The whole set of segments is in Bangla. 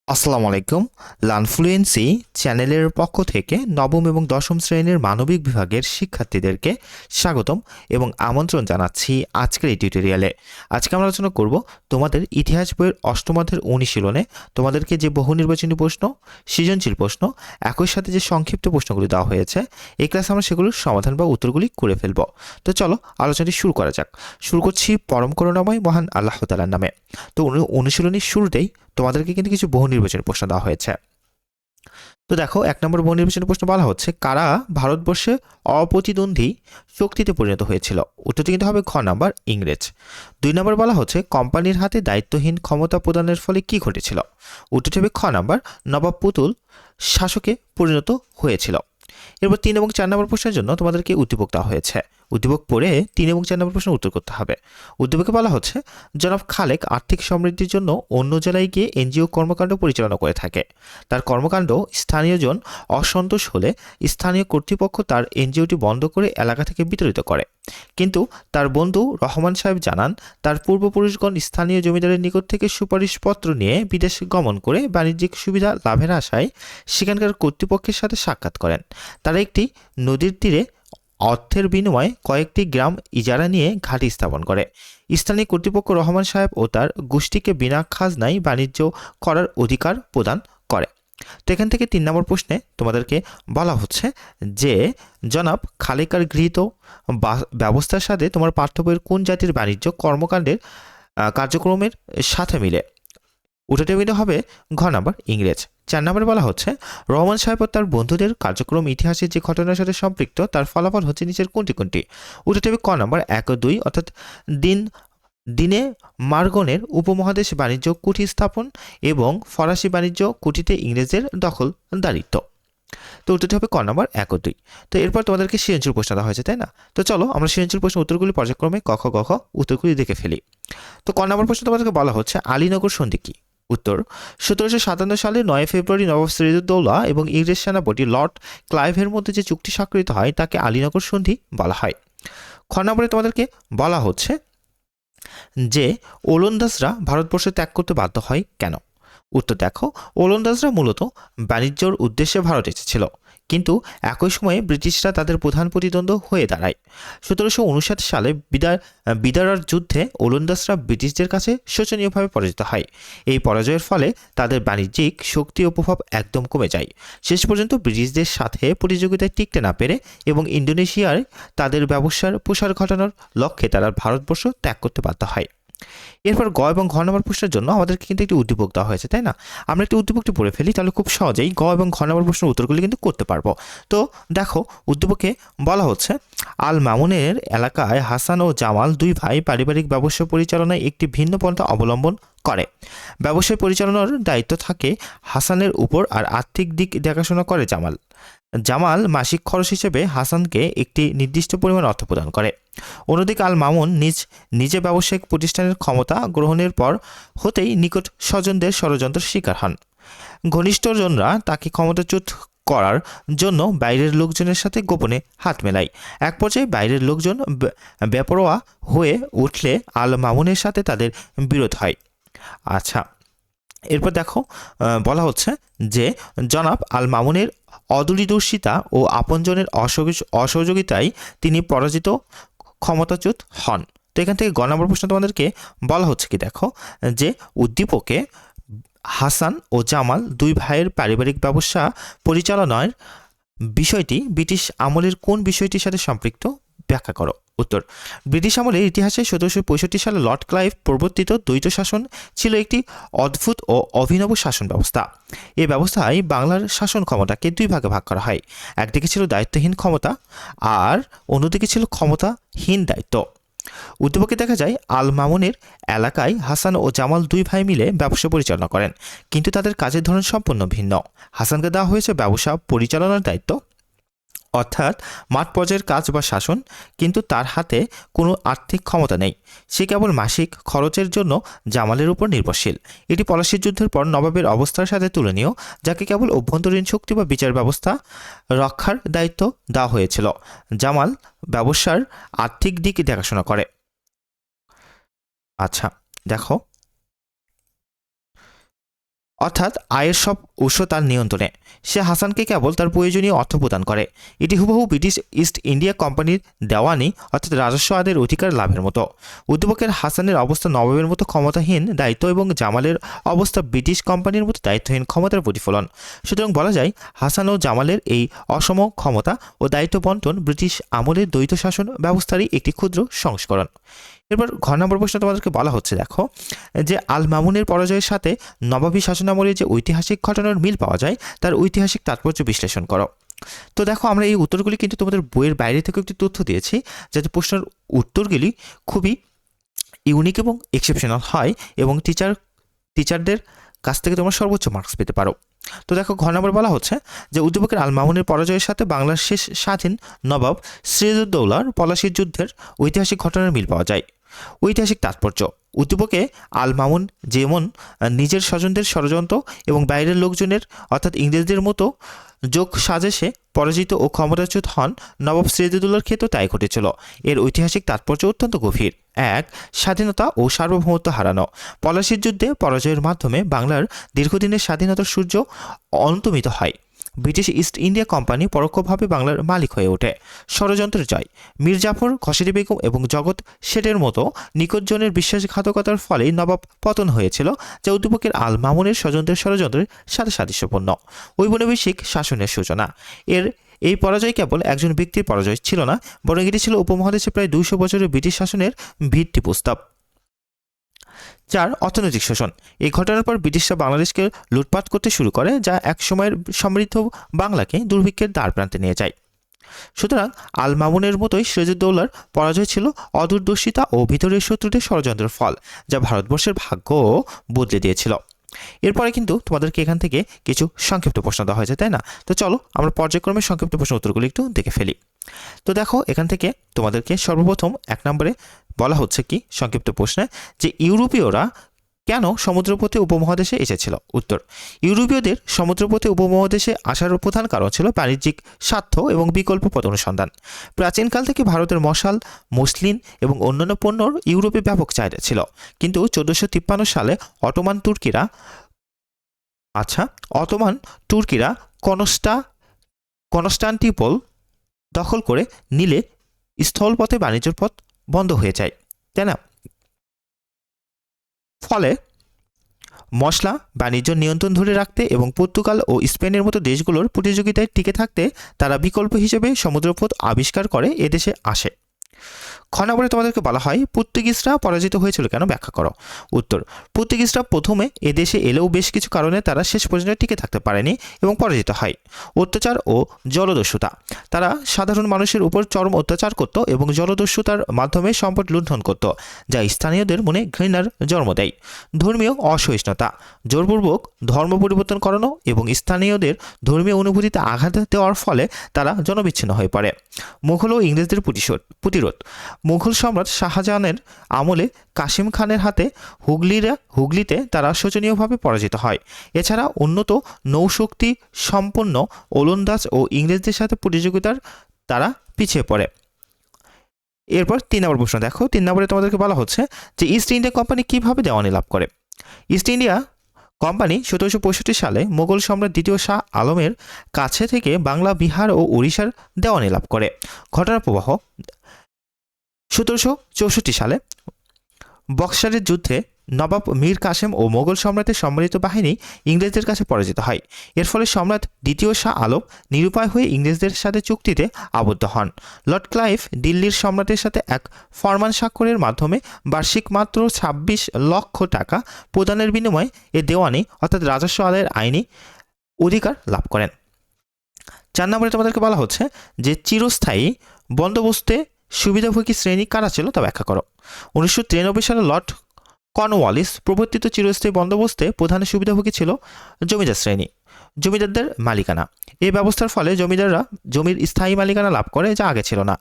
আসসালামু আলাইকুম। লার্নফ্লুয়েন্সি চ্যানেলের পক্ষ থেকে নবম এবং দশম শ্রেণীর মানবিক বিভাগের শিক্ষার্থীদেরকে স্বাগতম এবং আমন্ত্রণ জানাচ্ছি আজকের এই টিউটোরিয়ালে। আজকে আমরা আলোচনা করব তোমাদের ইতিহাস বইয়ের অষ্টম অধ্যায়ের অনুশীলনে তোমাদেরকে যে বহু নির্বাচনী প্রশ্ন, সৃজনশীল প্রশ্ন, একই সাথে যে সংক্ষিপ্ত প্রশ্নগুলি দেওয়া হয়েছে, এই ক্লাসে আমরা সেগুলোর সমাধান বা উত্তরগুলি করে ফেলব। তো চলো আলোচনাটি শুরু করা যাক। শুরু করছি পরম করুণাময় মহান আল্লাহ তাআলার নামে। তো অনুশীলনীর শুরুতেই তোমাদেরকে কিন্তু কিছু বহু নির্বাচনী প্রশ্ন দেওয়া হয়েছে। তো দেখো, 1 নম্বর বহু নির্বাচনী প্রশ্ন বলা হচ্ছে, কারা ভারতবর্ষে অপ্রতিদ্বন্দ্বী শক্তিতে পরিণত হয়েছিল? উত্তরটি কিন্তু হবে খ নাম্বার, ইংরেজ। 2 নম্বর বলা হচ্ছে, কোম্পানির হাতে দায়িত্বহীন ক্ষমতা প্রদানের ফলে কি ঘটেছিল? উত্তরটি হবে খ নাম্বার, নবাব পুতুল শাসকে পরিণত হয়েছিল। এরপর 3 এবং 4 নম্বর প্রশ্নের জন্য তোমাদেরকে উদ্দীপক দেওয়া হয়েছে। উদ্দীপক পড়ে 3 এবং 4 নম্বর প্রশ্নের উত্তর করতে হবে। উদ্দীপকে বলা হচ্ছে, জনাব খালেক আর্থিক সমৃদ্ধির জন্য অন্য জেলায় গিয়ে এনজিও কর্মকাণ্ড পরিচালনা করে থাকে। তার কর্মকাণ্ড স্থানীয়জন অসন্তোষ হলে স্থানীয় কর্তৃপক্ষ তার এনজিওটি বন্ধ করে এলাকা থেকে বিতাড়িত করে। কিন্তু তার বন্ধু রহমান সাহেব জানান, তার পূর্বপুরুষগণ স্থানীয় জমিদারের নিকট থেকে সুপারিশপত্র নিয়ে বিদেশে গমন করে বাণিজ্যিক সুবিধা লাভের আশায় সেখানকার কর্তৃপক্ষের সাথে সাক্ষাৎ করেন। তারা একটি নদীর তীরে অর্থের বিনিময়ে কয়েকটি গ্রাম ইজারা নিয়ে ঘাঁটি স্থাপন করে। স্থানীয় কর্তৃপক্ষ রহমান সাহেব ও তার গোষ্ঠীকে বিনা খাজনায় বাণিজ্য করার অধিকার প্রদান করে। তো এখান থেকে 3 নম্বর প্রশ্নে তোমাদেরকে বলা হচ্ছে যে, জনাব খালেকার গৃহীত ব্যবস্থার সাথে তোমার পাঠ্য বইয়ের কোন জাতির বাণিজ্য কর্মকাণ্ডের কার্যক্রমের সাথে মিলে? উত্তরটি হবে ঘ নাম্বার, ইংরেজ। 4 নম্বরে বলা হচ্ছে, রহমান সাহেব ও তার বন্ধুদের কার্যক্রম ইতিহাসের যে ঘটনার সাথে সম্পৃক্ত, তার ফলাফল হচ্ছে নিচের কোনটি কোনটি? উত্তরটি হবে ক নাম্বার, 1 ও 2, অর্থাৎ দিনে মার্গনের উপমহাদেশ বাণিজ্য কুঠি স্থাপন এবং ফরাসি বাণিজ্য কুঠিতে ইংরেজদের দখলদারিত্ব। তো উত্তরটি হবে ক নাম্বার, 1 ও 2। তো এরপর তোমাদেরকে সৃজনশীল প্রশ্ন দেওয়া হয়েছে, তাই না? তো চলো আমরা সৃজনশীল প্রশ্ন উত্তরগুলি পর্যায়ক্রমে ক খ গ ঘ উত্তরগুলি দেখে ফেলি। তো ক নম্বর প্রশ্ন তোমাদেরকে বলা হচ্ছে, আলীনগর সন্ধি কি? উত্তর, 1757 সালে 9 ফেব্রুয়ারি নবাব সিরাজউদ্দৌলা এবং ইংরেজ সেনাপতি লর্ড ক্লাইভের মধ্যে যে চুক্তি স্বাক্ষরিত হয় তাকে আলীনগর সন্ধি বলা হয়। খ নম্বরে তোমাদেরকে বলা হচ্ছে যে, ওলন্দাজরা ভারতবর্ষ ত্যাগ করতে বাধ্য হয় কেন? উত্তর দেখো, ওলন্দাজরা মূলত বাণিজ্যর উদ্দেশ্যে ভারত এসেছিল, কিন্তু একই সময়ে ব্রিটিশরা তাদের প্রধান প্রতিদ্বন্দ্ব হয়ে দাঁড়ায়। 1759 সালে বিদারার যুদ্ধে ওলন্দাজরা ব্রিটিশদের কাছে শোচনীয়ভাবে পরাজিত হয়। এই পরাজয়ের ফলে তাদের বাণিজ্যিক শক্তি ও প্রভাব একদম কমে যায়। শেষ পর্যন্ত ব্রিটিশদের সাথে প্রতিযোগিতায় টিকতে না পেরে এবং ইন্দোনেশিয়ায় তাদের ব্যবসার প্রসার ঘটানোর লক্ষ্যে তারা ভারতবর্ষ ত্যাগ করতে বাধ্য হয়। এরপর গ এবং ঘ নম্বর প্রশ্নের জন্য আমাদেরকে কিন্তু একটি উদ্দীপক দেওয়া হয়েছে, তাই না? আমরা একটি উদ্দীপকটি পড়ে ফেলি, তাহলে খুব সহজেই গ এবং ঘ নম্বর প্রশ্নের উত্তরগুলি কিন্তু করতে পারবো। তো দেখো, উদ্দীপকে বলা হচ্ছে, আল মামুনের এলাকায় হাসান ও জামাল দুই ভাই পারিবারিক ব্যবসা পরিচালনায় একটি ভিন্ন পন্থা অবলম্বন করে। ব্যবসায় পরিচালনার দায়িত্ব থাকে হাসানের উপর আর আর্থিক দিক দেখাশোনা করে জামাল। জামাল মাসিক খরচ হিসেবে হাসানকে একটি নির্দিষ্ট পরিমাণ অর্থ প্রদান করে। অন্যদিকে আল মামুন নিজে ব্যবসায়িক প্রতিষ্ঠানের ক্ষমতা গ্রহণের পর হতেই নিকট স্বজনদের ষড়যন্ত্রের শিকার হন। ঘনিষ্ঠজনরা তাকে ক্ষমতাচ্যুত করার জন্য বাইরের লোকজনের সাথে গোপনে হাত মেলায়। এক পর্যায়ে বাইরের লোকজন বেপরোয়া হয়ে উঠলে আল মামুনের সাথে তাদের বিরোধ হয়। আচ্ছা, এরপর দেখো, বলা হচ্ছে যে, জনাব আল মামুনের অদূরদর্শিতা ও আপনজনের অসহযোগিতায় তিনি পরাজিত ক্ষমতাচ্যুত হন। তো এখান থেকে গ নম্বর প্রশ্ন তোমাদেরকে বলা হচ্ছে কি, দেখো, যে উদ্দীপকে হাসান ও জামাল দুই ভাইয়ের পারিবারিক ব্যবসা পরিচালনার বিষয়টি ব্রিটিশ আমলের কোন বিষয়টির সাথে সম্পৃক্ত? ব্যাখ্যা করো। উত্তর, ব্রিটিশ আমলের ইতিহাসে 1765 সালে লর্ড ক্লাইভ প্রবর্তিত দ্বৈত শাসন ছিল একটি অদ্ভুত ও অভিনব শাসন ব্যবস্থা। এই ব্যবস্থায় বাংলার শাসন ক্ষমতাকে দুই ভাগে ভাগ করা হয়। একদিকে ছিল দায়িত্বহীন ক্ষমতা আর অন্যদিকে ছিল ক্ষমতাহীন দায়িত্ব। উদ্দীপকে দেখা যায়, আল মামুনের এলাকায় হাসান ও জামাল দুই ভাই মিলে ব্যবসা পরিচালনা করেন, কিন্তু তাদের কাজের ধরন সম্পূর্ণ ভিন্ন। হাসানকে দেওয়া হয়েছে ব্যবসা পরিচালনার দায়িত্ব, অর্থাৎ মাঠ পর্যায়ের কাজ বা শাসন, কিন্তু তার হাতে কোনো আর্থিক ক্ষমতা নেই। সে কেবল মাসিক খরচের জন্য জামালের উপর নির্ভরশীল। এটি পলাশির যুদ্ধের পর নবাবের অবস্থার সাথে তুলনীয়, যাকে কেবল অভ্যন্তরীণ শক্তি বা বিচার ব্যবস্থা রক্ষার দায়িত্ব দেওয়া হয়েছিল। জামাল ব্যবসার আর্থিক দিক দেখাশোনা করে। আচ্ছা, দেখো, অর্থাৎ আয়ের সব উৎস তার নিয়ন্ত্রণে। সে হাসানকে কেবল তার প্রয়োজনীয় অর্থ প্রদান করে। এটি হুবহু ব্রিটিশ ইস্ট ইন্ডিয়া কোম্পানির দেওয়ানি অর্থাৎ রাজস্ব আদায়ের অধিকার লাভের মতো। উদ্দীপকের হাসানের অবস্থা নবাবের মতো ক্ষমতাহীন দায়িত্ব এবং জামালের অবস্থা ব্রিটিশ কোম্পানির মতো দায়িত্বহীন ক্ষমতার প্রতিফলন। সুতরাং বলা যায় হাসান ও জামালের এই অসম ক্ষমতা ও দায়িত্ব বন্টন ব্রিটিশ আমলের দ্বৈত শাসন ব্যবস্থারই একটি ক্ষুদ্র সংস্করণ। এরপর ঘ নম্বর প্রশ্ন তোমাদেরকে বলা হচ্ছে, দেখো যে আল মামুনের পরাজয়ের সাথে নবাবী শাসনামলের যে ঐতিহাসিক ঘটনার মিল পাওয়া যায় তার ঐতিহাসিক তাৎপর্য বিশ্লেষণ করো। তো দেখো আমরা এই উত্তরগুলি কিন্তু তোমাদের বইয়ের বাইরে থেকে একটি তথ্য দিয়েছি যাতে প্রশ্নের উত্তরগুলি খুবই ইউনিক এবং এক্সেপশনাল হয় এবং টিচারদের কাছ থেকে তোমরা সর্বোচ্চ মার্কস পেতে পারো। তো দেখো ঘ নম্বর বলা হচ্ছে যে উদ্দীপকের আল মামুনের পরাজয়ের সাথে বাংলার শেষ স্বাধীন নবাব সিরাজউদ্দৌলার পলাশির যুদ্ধের ঐতিহাসিক ঘটনার মিল পাওয়া যায়। ঐতিহাসিক তাৎপর্য: উদ্দীপকে আল মামুন যেমন নিজের স্বজনদের ষড়যন্ত্র এবং বাইরের লোকজনের অর্থাৎ ইংরেজদের মতো যোগ সাজেশে পরাজিত ও ক্ষমতাচ্যুত হন, নবাব সিরাজউদ্দৌলার ক্ষেত্রেও তাই ঘটেছিল। এর ঐতিহাসিক তাৎপর্য অত্যন্ত গভীর। 1. স্বাধীনতা ও সার্বভৌমত্ব হারানো। পলাশির যুদ্ধে পরাজয়ের মাধ্যমে বাংলার দীর্ঘদিনের স্বাধীনতার সূর্য অন্তমিত হয়। ব্রিটিশ ইস্ট ইন্ডিয়া কোম্পানি পরোক্ষভাবে বাংলার মালিক হয়ে ওঠে। ষড়যন্ত্রের জয়: মীর জাফর, খসেরি বেগম এবং জগৎ শেঠের মতো নিকটজনের বিশ্বাসঘাতকতার ফলেই নবাব পতন হয়েছিল, যা উদ্দীপকের আল মামুনের স্বজনদের ষড়যন্ত্রের সাথে সাদৃশ্যপূর্ণ। ঔপনিবেশিক শাসনের সূচনা: এই পরাজয় কেবল একজন ব্যক্তির পরাজয় ছিল না, বরং এটি ছিল উপমহাদেশে প্রায় 200 বছরের ব্রিটিশ শাসনের ভিত্তিপ্রস্তর। 4. অর্থনৈতিক শোষণ: এই ঘটনার পর ব্রিটিশরা বাংলাদেশকে লুটপাট করতে শুরু করে, যা এক সময়ের সমৃদ্ধ বাংলাকে দুর্ভিক্ষের দ্বারপ্রান্তে নিয়ে যায়। সুতরাং আল মামুনের মতোই সিরাজউদ্দৌলার পরাজয় ছিল অদূরদর্শিতা ও ভিতরের শত্রুদের ষড়যন্ত্রের ফল, যা ভারতবর্ষের ভাগ্য বদলে দিয়েছিল। এরপরে কিন্তু তোমাদেরকে এখান থেকে কিছু সংক্ষিপ্ত প্রশ্ন দেওয়া হয়েছে, তাই না? তো চলো আমরা পর্যায়ক্রমে সংক্ষিপ্ত প্রশ্ন উত্তরগুলো একটু দেখে ফেলি। তো দেখো এখান থেকে তোমাদেরকে সর্বপ্রথম 1 নম্বরে বলা হচ্ছে কি সংক্ষিপ্ত প্রশ্নে, যে ইউরোপীয়রা কেন সমুদ্রপথে উপমহাদেশে এসেছিল? উত্তর: ইউরোপীয়দের সমুদ্রপথে উপমহাদেশে আসার প্রধান কারণ ছিল বাণিজ্যিক স্বার্থ এবং বিকল্প পথ অনুসন্ধান। প্রাচীনকাল থেকে ভারতের মশাল, মসলিন এবং অন্যান্য পণ্যর ইউরোপে ব্যাপক চাহিদা ছিল, কিন্তু 1453 সালে অটোমান তুর্কিরা কনস্টান্টিনোপল দখল করে নিলে স্থলপথে বাণিজ্যের পথ বন্ধ হয়ে যায়, তাই না? ফলে মশলা বাণিজ্য নিয়ন্ত্রণ ধরে রাখতে এবং পর্তুগাল ও স্পেনের মতো দেশগুলোর প্রতিযোগিতায় টিকে থাকতে তারা বিকল্প হিসেবে সমুদ্রপথ আবিষ্কার করে এদেশে আসে। খ নম্বরে তোমাদেরকে বলা হয় পর্তুগিজরা পরাজিত হয়েছিল কেন, ব্যাখ্যা করো। উত্তর: পর্তুগিজরা প্রথমে এদেশে এলেও বেশ কিছু কারণে তারা শেষ পর্যন্ত টিকে থাকতে পারেনি এবং পরাজিত হয়। অত্যাচার ও জলদস্যুতা: তারা সাধারণ মানুষের উপর চরম অত্যাচার করত এবং জলদস্যুতার মাধ্যমে সম্পদ লুণ্ঠন করত, যা স্থানীয়দের মনে ঘৃণার জন্ম দেয়। ধর্মীয় অসহিষ্ণুতা: জোরপূর্বক ধর্ম পরিবর্তন করানো এবং স্থানীয়দের ধর্মীয় অনুভূতিতে আঘাত দেওয়ার ফলে তারা জনবিচ্ছিন্ন হয়ে পড়ে। মুঘল ও ইংরেজদের প্রতিরোধ: মুঘল সম্রাট শাহজাহানের আমলে কাসিম খানের হাতে হুগলিতে তারা শোচনীয়ভাবে পরাজিত হয়। এছাড়া উন্নত নৌশক্তি সম্পন্ন ওলন্দাজ ও ইংরেজদের সাথে প্রতিযোগিতার তারা পিছিয়ে পড়ে। এরপর 3 নম্বর প্রশ্ন দেখো। 3 নম্বরে তোমাদেরকে বলা হচ্ছে যে ইস্ট ইন্ডিয়া কোম্পানি কিভাবে দেওয়ানি লাভ করে? ইস্ট ইন্ডিয়া কোম্পানি 1765 সালে মোগল সম্রাট দ্বিতীয় শাহ আলমের কাছে থেকে বাংলা, বিহার ও ওড়িশার দেওয়ানি লাভ করে। ঘটনার প্রবাহ: 1764 সালে বক্সারের যুদ্ধে নবাব মীর কাসেম ও মোগল সম্রাটের সম্মিলিত বাহিনী ইংরেজদের কাছে পরাজিত হয়। এর ফলে সম্রাট দ্বিতীয় শাহ আলম নিরুপায় হয়ে ইংরেজদের সাথে চুক্তিতে আবদ্ধ হন। লর্ড ক্লাইভ দিল্লির সম্রাটের সাথে এক ফরমান স্বাক্ষরের মাধ্যমে বার্ষিক মাত্র 26 লক্ষ টাকা প্রদানের বিনিময়ে এ দেওয়ানি অর্থাৎ রাজস্ব আদায়ের আইনি অধিকার লাভ করেন। 4 নম্বরে তোমাদেরকে বলা হচ্ছে যে চিরস্থায়ী বন্দোবস্তে সুবিধাভোগী শ্রেণী কারা ছিল তা ব্যাখ্যা করো। 1993 সালে লর্ড কর্নওয়ালিস প্রবর্তিত চিরস্থায়ী বন্দোবস্তে প্রধান সুবিধাভোগী ছিল জমিদার শ্রেণী, জমিদারদের মালিকানা। এই ব্যবস্থার ফলে জমিদাররা জমির স্থায়ী মালিকানা লাভ করে, যা আগে ছিল না।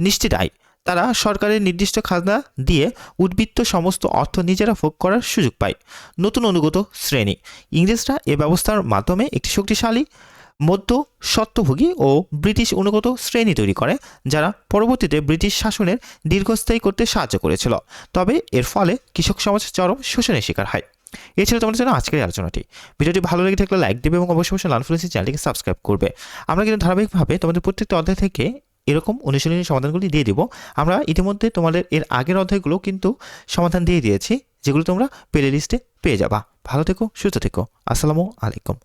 নিশ্চিত আয়: তারা সরকারের নির্দিষ্ট খাজনা দিয়ে উদ্বৃত্ত সমস্ত অর্থ নিজেরা ভোগ করার সুযোগ পায়। নতুন অনুগত শ্রেণী: ইংরেজরা এ ব্যবস্থার মাধ্যমে একটি শক্তিশালী মধ্য স্বত্বভোগী ও ব্রিটিশ অনুগত শ্রেণী তৈরি করে, যারা পরবর্তীতে ব্রিটিশ শাসনের দীর্ঘস্থায়ী করতে সাহায্য করেছিল। তবে এর ফলে কৃষক সমাজ চরম শোষণের শিকার হয়। এই ছিল তোমাদের জন্য আজকের এই আলোচনাটি। ভিডিওটি ভালো লেগে থাকলে লাইক দেবে এবং অবশ্যই অবশ্যই লার্ন ফ্লুয়েন্সি চ্যানেলটিকে সাবস্ক্রাইব করবে। আমরা কিন্তু ধারাবাহিকভাবে তোমাদের প্রত্যেকটা অধ্যায় থেকে এরকম অনুশীলনী সমাধানগুলি দিয়ে দিব। আমরা ইতিমধ্যে তোমাদের এর আগের অধ্যায়গুলো কিন্তু সমাধান দিয়ে দিয়েছি, যেগুলো তোমরা প্লে লিস্টে পেয়ে যাবা। ভালো থেকো, সুস্থ থেকো। আসসালামু আলাইকুম।